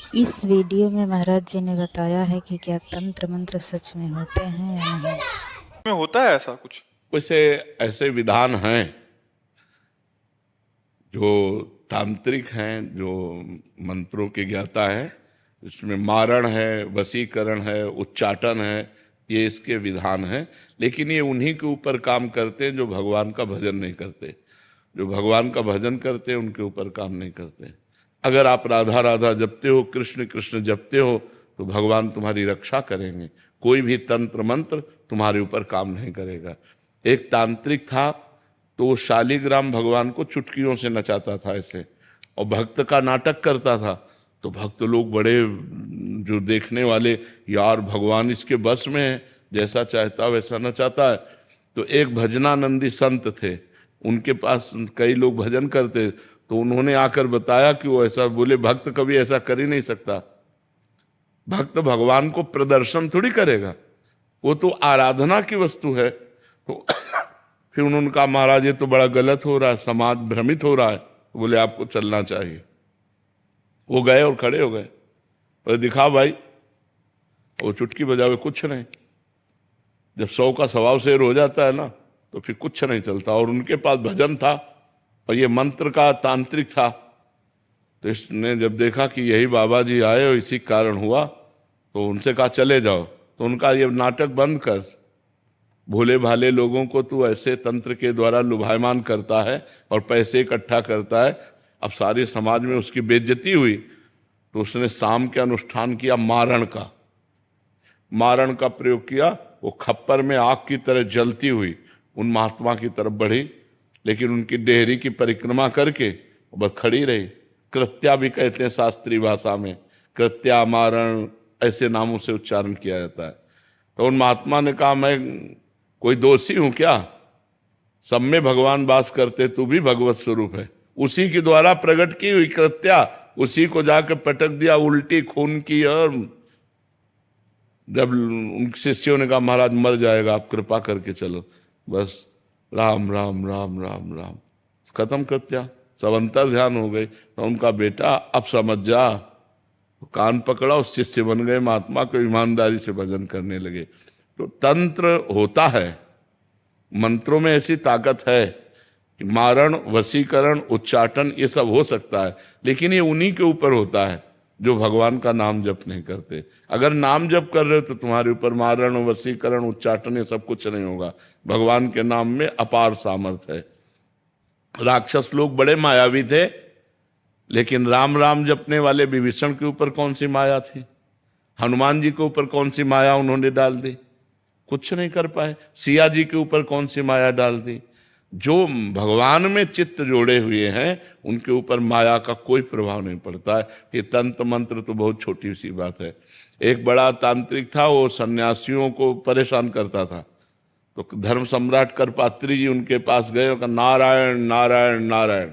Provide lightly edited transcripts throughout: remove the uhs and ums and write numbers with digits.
इस वीडियो में महाराज जी ने बताया है कि क्या तंत्र मंत्र सच में होते हैं या नहीं। में होता है ऐसा कुछ? वैसे ऐसे विधान हैं जो तांत्रिक हैं, जो मंत्रों के ज्ञाता हैं। इसमें मारण है, वशीकरण है, उच्चाटन है, ये इसके विधान हैं। लेकिन ये उन्हीं के ऊपर काम करते हैं जो भगवान का भजन नहीं करते। जो भगवान का भजन करते हैं उनके ऊपर काम नहीं करते। अगर आप राधा राधा जपते हो, कृष्ण कृष्ण जपते हो, तो भगवान तुम्हारी रक्षा करेंगे। कोई भी तंत्र मंत्र तुम्हारे ऊपर काम नहीं करेगा। एक तांत्रिक था, तो वो शालिग्राम भगवान को चुटकियों से नचाता था ऐसे, और भक्त का नाटक करता था। तो भक्त लोग बड़े, जो देखने वाले, यार भगवान इसके बस में है, जैसा चाहता वैसा नचाता है। तो एक भजनानंदी संत थे, उनके पास कई लोग भजन करते, तो उन्होंने आकर बताया कि वो ऐसा बोले, भक्त कभी ऐसा कर ही नहीं सकता। भक्त भगवान को प्रदर्शन थोड़ी करेगा, वो तो आराधना की वस्तु है। तो फिर उन्होंने कहा, महाराज ये तो बड़ा गलत हो रहा है, समाज भ्रमित हो रहा है। तो बोले आपको चलना चाहिए। वो गए और खड़े हो गए, और दिखा भाई, वो चुटकी बजावे कुछ नहीं। जब 100 का स्वभाव शेर हो जाता है ना, तो फिर कुछ नहीं चलता। और उनके पास भजन था, और ये मंत्र का तांत्रिक था। तो इसने जब देखा कि यही बाबा जी आए और इसी कारण हुआ, तो उनसे कहा चले जाओ। तो उनका ये नाटक बंद कर, भोले भाले लोगों को तू ऐसे तंत्र के द्वारा लुभायमान करता है और पैसे इकट्ठा करता है। अब सारे समाज में उसकी बेइज्जती हुई, तो उसने शाम के अनुष्ठान किया मारण का। मारण का प्रयोग किया, वो खप्पर में आग की तरह जलती हुई उन महात्मा की तरफ बढ़ी, लेकिन उनकी डेहरी की परिक्रमा करके बस खड़ी रही। कृत्या भी कहते हैं शास्त्रीय भाषा में, कृत्या, मारण, ऐसे नामों से उच्चारण किया जाता है। तो उन महात्मा ने कहा, मैं कोई दोषी हूं क्या? सब में भगवान वास करते, तू भी भगवत स्वरूप है। उसी के द्वारा प्रकट की हुई कृत्या, उसी को जाकर पटक दिया, उल्टी खून की। और जब उन शिष्यों ने कहा, महाराज मर जाएगा, आप कृपा करके चलो, बस राम राम राम राम राम, खत्म कृत्या। सब अंतर ध्यान हो गई। तो उनका बेटा, अब समझ जा, कान पकड़ा, उस शिष्य बन गए, महात्मा को ईमानदारी से भजन करने लगे। तो तंत्र होता है, मंत्रों में ऐसी ताकत है कि मारण, वशीकरण, उच्चाटन ये सब हो सकता है। लेकिन ये उन्हीं के ऊपर होता है जो भगवान का नाम जप नहीं करते। अगर नाम जप कर रहे हो तो तुम्हारे ऊपर मारण, वशीकरण, उच्चाटन ये सब कुछ नहीं होगा। भगवान के नाम में अपार सामर्थ्य है। राक्षस लोग बड़े मायावी थे, लेकिन राम राम जपने वाले विभीषण के ऊपर कौन सी माया थी? हनुमान जी के ऊपर कौन सी माया उन्होंने डाल दी? कुछ नहीं कर पाए। सिया जी के ऊपर कौन सी माया डाल दी? जो भगवान में चित्त जोड़े हुए हैं उनके ऊपर माया का कोई प्रभाव नहीं पड़ता है। ये तंत्र मंत्र तो बहुत छोटी सी बात है। एक बड़ा तांत्रिक था, वो सन्यासियों को परेशान करता था। तो धर्म सम्राट करपात्री जी उनके पास गए और कहा, नारायण नारायण नारायण,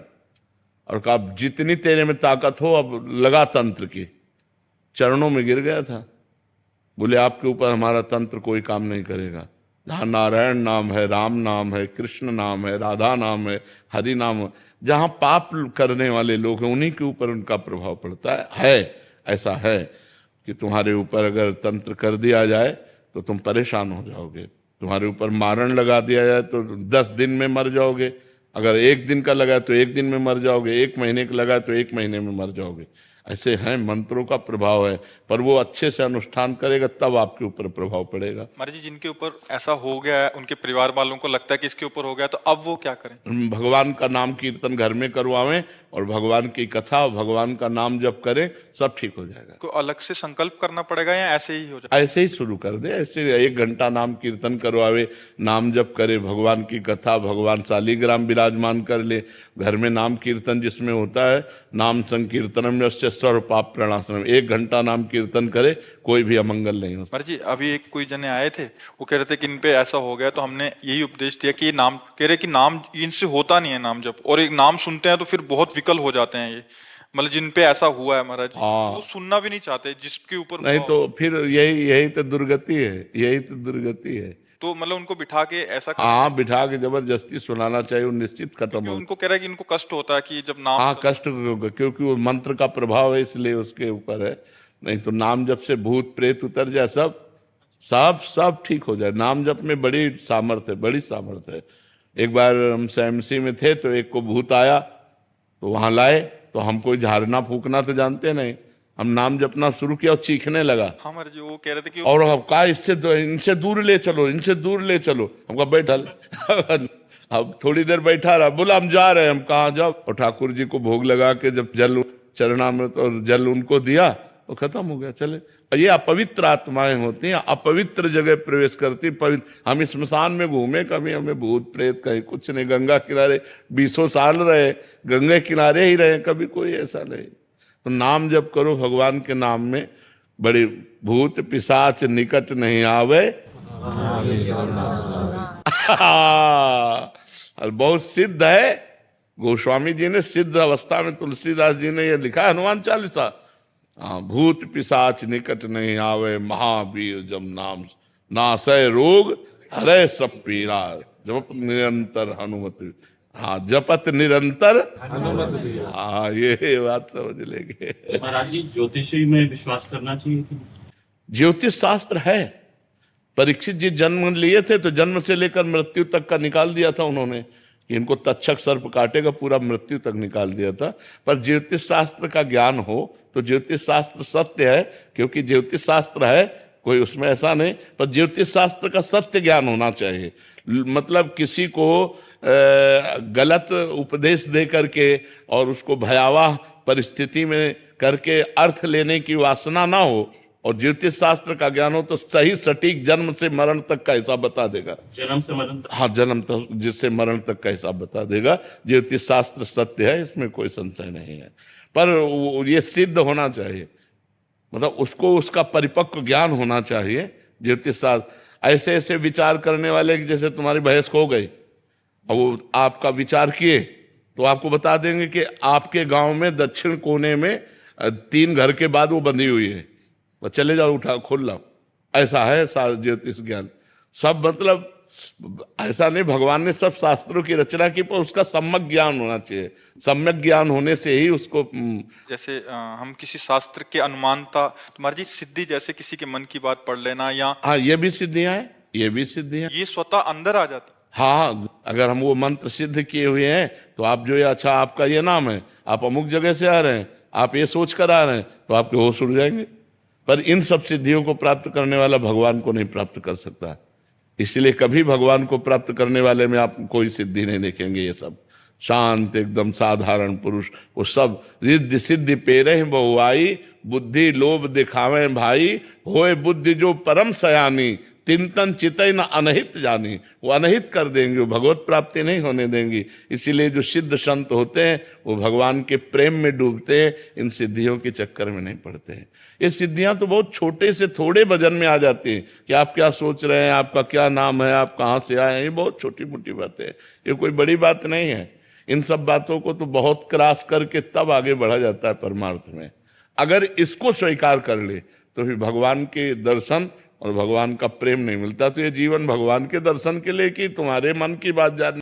और कहा जितनी तेरे में ताकत हो अब लगा तंत्र की। चरणों में गिर गया था। बोले आपके ऊपर हमारा तंत्र कोई काम नहीं करेगा। जहाँ नारायण नाम है, राम नाम है, कृष्ण नाम है, राधा नाम है, हरि नाम है, जहाँ पाप करने वाले लोग हैं उन्हीं के ऊपर उनका प्रभाव पड़ता है। ऐसा है कि तुम्हारे ऊपर अगर तंत्र कर दिया जाए तो तुम परेशान हो जाओगे। तुम्हारे ऊपर मारण लगा दिया जाए तो 10 दिन में मर जाओगे। अगर 1 दिन का लगा तो 1 दिन में मर जाओगे, 1 महीने का लगा तो 1 महीने में मर जाओगे। ऐसे हैं, मंत्रों का प्रभाव है। पर वो अच्छे से अनुष्ठान करेगा तब आपके ऊपर प्रभाव पड़ेगा। महाराज जी, जिनके ऊपर ऐसा हो गया है, उनके परिवार वालों को लगता है कि इसके ऊपर हो गया, तो अब वो क्या करें? भगवान का नाम कीर्तन घर में करवावें, और भगवान की कथा, भगवान का नाम जप करें, सब ठीक हो जाएगा। को अलग से संकल्प करना पड़ेगा या ऐसे ही हो जाए? ऐसे ही शुरू कर दे। ऐसे 1 घंटा नाम कीर्तन करवावे, नाम जप करे, भगवान की कथा, भगवान शालिग्राम विराजमान कर ले। घर में नाम कीर्तन जिसमें होता है, नाम संकीर्तनम यस्य सर्व पाप प्रणाशनम, 1 घंटा नाम कीर्तन करे, कोई भी अमंगल नहीं हो सकता। महाराज जी, अभी एक कोई जने आए थे, वो कह रहे थे कि इन पे ऐसा हो गया, तो हमने यही उपदेश दिया कि ये नाम, कह रहे कि नाम इनसे होता नहीं है नाम जप, और एक नाम सुनते हैं तो फिर बहुत विकल हो जाते हैं ये। मतलब जिन पे ऐसा हुआ है महाराज जी, हाँ, वो सुनना भी नहीं चाहते जिसके ऊपर नहीं तो फिर यही यही तो दुर्गति है, यही तो दुर्गति है। तो मतलब उनको बिठा के ऐसा हाँ, बिठा के जबरदस्ती सुनाना चाहिए, वो निश्चित खत्म क्योंकि हो। उनको कह रहा है कि इनको कष्ट होता है कि जब नाम हाँ, कष्ट होगा, क्योंकि वो मंत्र का प्रभाव है, इसलिए उसके ऊपर है। नहीं तो नाम जप से भूत प्रेत उतर जाए, सब सब सब ठीक हो जाए। नाम जप में बड़ी सामर्थ्य है, बड़ी सामर्थ्य है। एक बार हम एमसी में थे तो एक को भूत आया, तो वहां लाए, तो हम कोई झाड़ना फूकना तो जानते नहीं, हम नाम जपना शुरू किया और चीखने लगा। हाँ महाराज जी, वो कह रहे थे कि और अब कहा इनसे दूर ले चलो, इनसे दूर ले चलो। हमको बैठल अब थोड़ी देर बैठा रहा, बोला हम जा रहे हैं। हम कहाँ जाओ? और ठाकुर जी को भोग लगा के जब जल चरणामृत और जल उनको दिया तो खत्म हो गया, चले। और ये अपवित्र आत्माएं होती हैं, अपवित्र जगह प्रवेश करती। पवित्र हम इस स्मशान में घूमे, कभी हमें भूत प्रेत कहीं कुछ नहीं। गंगा किनारे 20 साल रहे, गंगे किनारे ही रहे, कभी कोई ऐसा नहीं। तो नाम जप करो भगवान के नाम में, बड़ी भूत पिशाच निकट नहीं आवे। और बहुत सिद्ध है, गोस्वामी जी ने सिद्ध अवस्था में, तुलसीदास जी ने ये लिखा है हनुमान चालीसा। हाँ, भूत पिशाच निकट नहीं आवे, महावीर जब नाम नासय रोग हरे सब पीरा, जप निरंतर हनुमत। हाँ, जपत निरंतर हनुमत। हाँ, ये बात समझ लेंगे। महाराज जी, ज्योतिषी में विश्वास करना चाहिए कि ज्योतिष शास्त्र है। परीक्षित जी जन्म लिए थे तो जन्म से लेकर मृत्यु तक का निकाल दिया था उन्होंने, कि इनको तक्षक सर्प काटेगा, पूरा मृत्यु तक निकाल दिया था। पर ज्योतिष शास्त्र का ज्ञान हो तो ज्योतिष शास्त्र सत्य है, क्योंकि ज्योतिष शास्त्र है, कोई उसमें ऐसा नहीं। पर ज्योतिष शास्त्र का सत्य ज्ञान होना चाहिए। मतलब किसी को गलत उपदेश दे करके और उसको भयावह परिस्थिति में करके अर्थ लेने की वासना ना हो। और ज्योतिष शास्त्र का ज्ञान हो तो सही सटीक जन्म से मरण तक का हिसाब बता देगा। जन्म से मरण तक? हाँ, जन्म तक जिससे मरण तक का हिसाब बता देगा। ज्योतिष शास्त्र सत्य है, इसमें कोई संशय नहीं है। पर ये सिद्ध होना चाहिए, मतलब उसको उसका परिपक्व ज्ञान होना चाहिए। ज्योतिष शास्त्र ऐसे ऐसे विचार करने वाले कि जैसे तुम्हारी भैंस खो गई और वो आपका विचार किए तो आपको बता देंगे कि आपके गांव में दक्षिण कोने में 3 घर के बाद वो बंधी हुई है, तो चले जाओ, उठा खोल लाओ। ऐसा है ज्योतिष ज्ञान। सब मतलब ऐसा नहीं, भगवान ने सब शास्त्रों की रचना की, पर उसका सम्यक ज्ञान होना चाहिए। सम्यक ज्ञान होने से ही उसको जैसे हम किसी शास्त्र के अनुमानता, तुम्हारी जी सिद्धि, जैसे किसी के मन की बात पढ़ लेना, या हाँ, ये भी सिद्धियां हैं, ये भी सिद्धियां। ये स्वतः अंदर आ जाती। हाँ, अगर हम वो मंत्र सिद्ध किए हुए हैं तो आप जो ये, अच्छा आपका ये नाम है, आप अमुक जगह से आ रहे हैं, आप ये सोच कर आ रहे हैं, तो आपके होश उड़ जाएंगे। पर इन सब सिद्धियों को प्राप्त करने वाला भगवान को नहीं प्राप्त कर सकता। इसलिए कभी भगवान को प्राप्त करने वाले में आप कोई सिद्धि नहीं देखेंगे। ये सब शांत एकदम साधारण पुरुष, वो सब रिद्धि सिद्धि पेरे बहुआई, बुद्धि लोभ दिखावे भाई, होए बुद्धि जो परम सयानी, तिंतन चितई न अनहित जानी। वो अनहित कर देंगे, वो भगवत प्राप्ति नहीं होने देंगी। इसीलिए जो सिद्ध संत होते हैं वो भगवान के प्रेम में डूबते हैं, इन सिद्धियों के चक्कर में नहीं पड़ते हैं। ये सिद्धियां तो बहुत छोटे से थोड़े वजन में आ जाती हैं कि आप क्या सोच रहे हैं, आपका क्या नाम है, आप कहाँ से आए हैं, ये बहुत छोटी मोटी बातें हैं, ये कोई बड़ी बात नहीं है। इन सब बातों को तो बहुत क्रॉस करके तब आगे बढ़ा जाता है परमार्थ में। अगर इसको स्वीकार कर ले तो फिर भगवान के दर्शन और भगवान का प्रेम नहीं मिलता। तो ये जीवन भगवान के दर्शन के लिए कि तुम्हारे मन की बात जानने